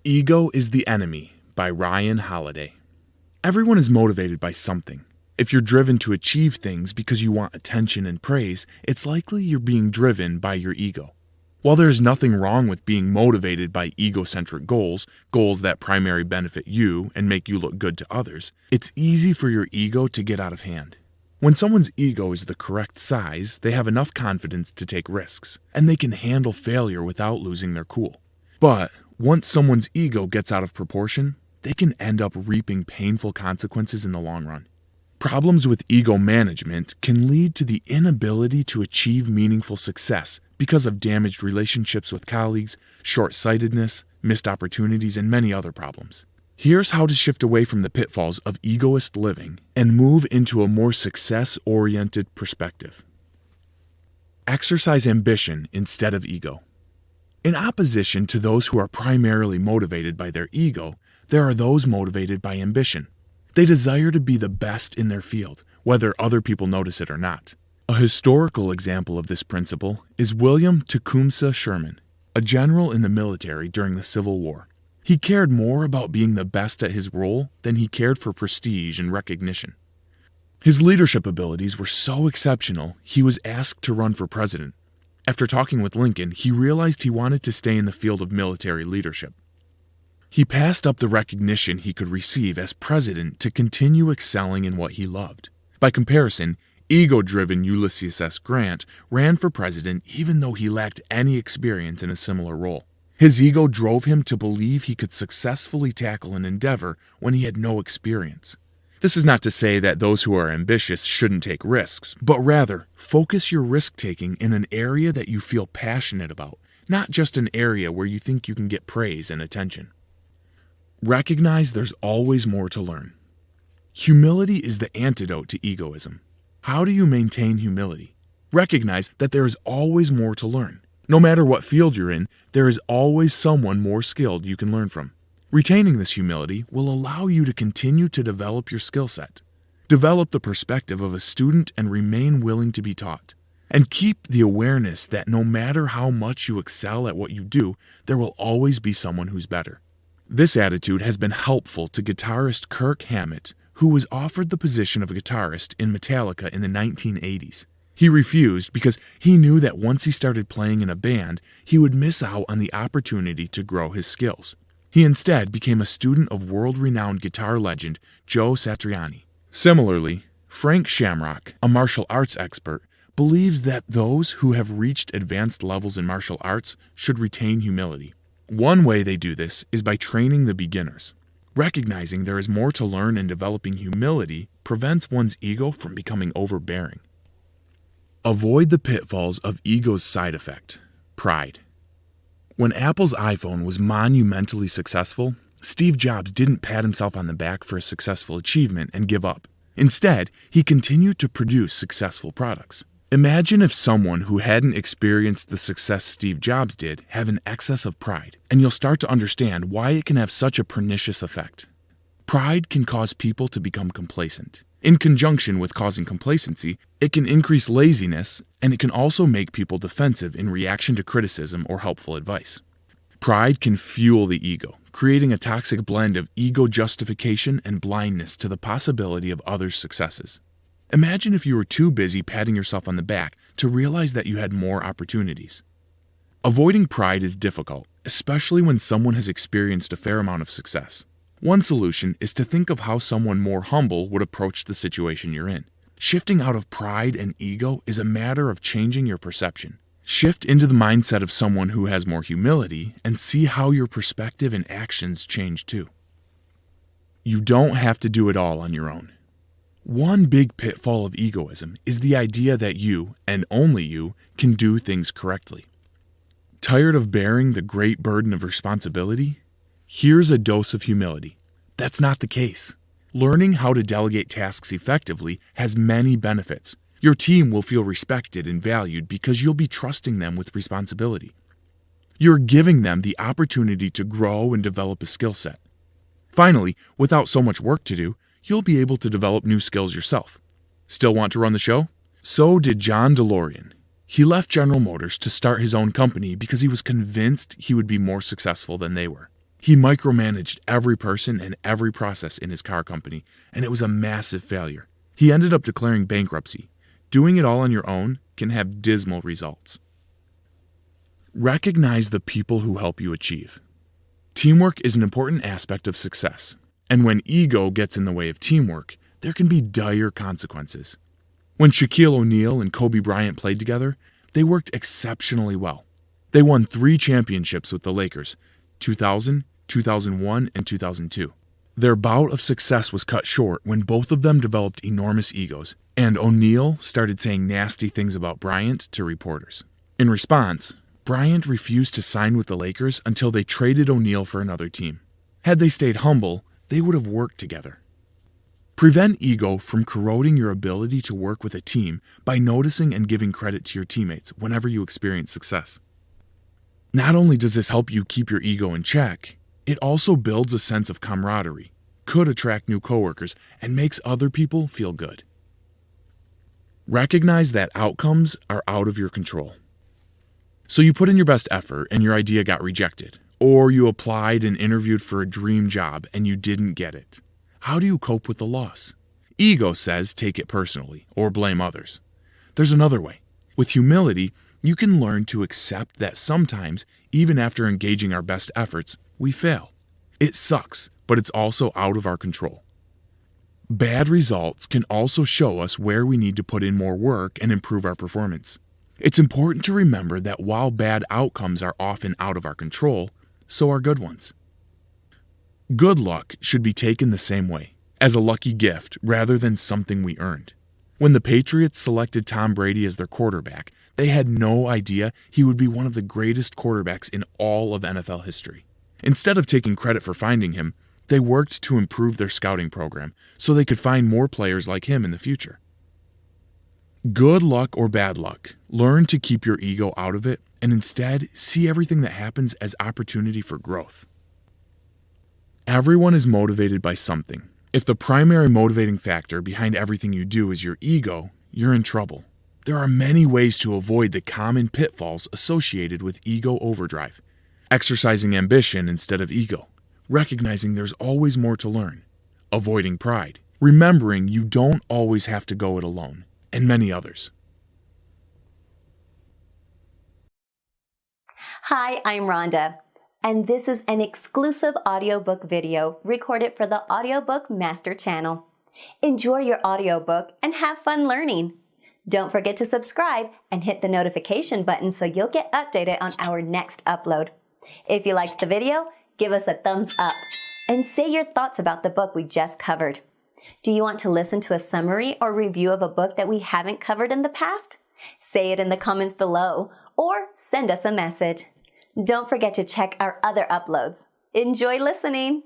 Ego is the Enemy by Ryan Holiday. Everyone is motivated by something. If you're driven to achieve things because you want attention and praise, it's likely you're being driven by your ego. While there's nothing wrong with being motivated by egocentric goals that primarily benefit you and make you look good to others, it's easy for your ego to get out of hand. When someone's ego is the correct size, they have enough confidence to take risks, and they can handle failure without losing their cool. But once someone's ego gets out of proportion, they can end up reaping painful consequences in the long run. Problems with ego management can lead to the inability to achieve meaningful success because of damaged relationships with colleagues, short-sightedness, missed opportunities, and many other problems. Here's how to shift away from the pitfalls of egoist living and move into a more success-oriented perspective. Exercise ambition instead of ego. In opposition to those who are primarily motivated by their ego, there are those motivated by ambition. They desire to be the best in their field, whether other people notice it or not. A historical example of this principle is William Tecumseh Sherman, a general in the military during the Civil War. He cared more about being the best at his role than he cared for prestige and recognition. His leadership abilities were so exceptional, he was asked to run for president. After talking with Lincoln, he realized he wanted to stay in the field of military leadership. He passed up the recognition he could receive as president to continue excelling in what he loved. By comparison, ego-driven Ulysses S. Grant ran for president even though he lacked any experience in a similar role. His ego drove him to believe he could successfully tackle an endeavor when he had no experience. This is not to say that those who are ambitious shouldn't take risks, but rather, focus your risk-taking in an area that you feel passionate about, not just an area where you think you can get praise and attention. Recognize there's always more to learn. Humility is the antidote to egoism. How do you maintain humility? Recognize that there is always more to learn. No matter what field you're in, there is always someone more skilled you can learn from. Retaining this humility will allow you to continue to develop your skill set. Develop the perspective of a student and remain willing to be taught. And keep the awareness that no matter how much you excel at what you do, there will always be someone who's better. This attitude has been helpful to guitarist Kirk Hammett, who was offered the position of a guitarist in Metallica in the 1980s. He refused because he knew that once he started playing in a band, he would miss out on the opportunity to grow his skills. He instead became a student of world-renowned guitar legend Joe Satriani. Similarly, Frank Shamrock, a martial arts expert, believes that those who have reached advanced levels in martial arts should retain humility. One way they do this is by training the beginners. Recognizing there is more to learn and developing humility prevents one's ego from becoming overbearing. Avoid the pitfalls of ego's side effect, pride. When Apple's iPhone was monumentally successful, Steve Jobs didn't pat himself on the back for a successful achievement and give up. Instead, he continued to produce successful products. Imagine if someone who hadn't experienced the success Steve Jobs did have an excess of pride, and you'll start to understand why it can have such a pernicious effect. Pride can cause people to become complacent. In conjunction with causing complacency, it can increase laziness, and it can also make people defensive in reaction to criticism or helpful advice. Pride can fuel the ego, creating a toxic blend of ego justification and blindness to the possibility of others' successes. Imagine if you were too busy patting yourself on the back to realize that you had more opportunities. Avoiding pride is difficult, especially when someone has experienced a fair amount of success. One solution is to think of how someone more humble would approach the situation you're in. Shifting out of pride and ego is a matter of changing your perception. Shift into the mindset of someone who has more humility and see how your perspective and actions change too. You don't have to do it all on your own. One big pitfall of egoism is the idea that you, and only you, can do things correctly. Tired of bearing the great burden of responsibility? Here's a dose of humility. That's not the case. Learning how to delegate tasks effectively has many benefits. Your team will feel respected and valued because you'll be trusting them with responsibility. You're giving them the opportunity to grow and develop a skill set. Finally, without so much work to do, you'll be able to develop new skills yourself. Still want to run the show? So did John DeLorean. He left General Motors to start his own company because he was convinced he would be more successful than they were. He micromanaged every person and every process in his car company, and it was a massive failure. He ended up declaring bankruptcy. Doing it all on your own can have dismal results. Recognize the people who help you achieve. Teamwork is an important aspect of success, and when ego gets in the way of teamwork, there can be dire consequences. When Shaquille O'Neal and Kobe Bryant played together, they worked exceptionally well. They won 3 championships with the Lakers, 2000, 2001, and 2002. Their bout of success was cut short when both of them developed enormous egos, and O'Neal started saying nasty things about Bryant to reporters. In response, Bryant refused to sign with the Lakers until they traded O'Neal for another team. Had they stayed humble, they would have worked together. Prevent ego from corroding your ability to work with a team by noticing and giving credit to your teammates whenever you experience success. Not only does this help you keep your ego in check, it also builds a sense of camaraderie, could attract new coworkers, and makes other people feel good. Recognize that outcomes are out of your control. So you put in your best effort and your idea got rejected, or you applied and interviewed for a dream job and you didn't get it. How do you cope with the loss? Ego says take it personally or blame others. There's another way. With humility, you can learn to accept that sometimes, even after engaging our best efforts, we fail. It sucks, but it's also out of our control. Bad results can also show us where we need to put in more work and improve our performance. It's important to remember that while bad outcomes are often out of our control, so are good ones. Good luck should be taken the same way, as a lucky gift rather than something we earned. When the Patriots selected Tom Brady as their quarterback, they had no idea he would be one of the greatest quarterbacks in all of NFL history. Instead of taking credit for finding him, they worked to improve their scouting program so they could find more players like him in the future. Good luck or bad luck, learn to keep your ego out of it and instead see everything that happens as opportunity for growth. Everyone is motivated by something. If the primary motivating factor behind everything you do is your ego, you're in trouble. There are many ways to avoid the common pitfalls associated with ego overdrive. Exercising ambition instead of ego. Recognizing there's always more to learn. Avoiding pride. Remembering you don't always have to go it alone. And many others. Hi, I'm Rhonda, and this is an exclusive audiobook video recorded for the Audiobook Master channel. Enjoy your audiobook and have fun learning. Don't forget to subscribe and hit the notification button so you'll get updated on our next upload. If you liked the video, give us a thumbs up and say your thoughts about the book we just covered. Do you want to listen to a summary or review of a book that we haven't covered in the past? Say it in the comments below or send us a message. Don't forget to check our other uploads. Enjoy listening!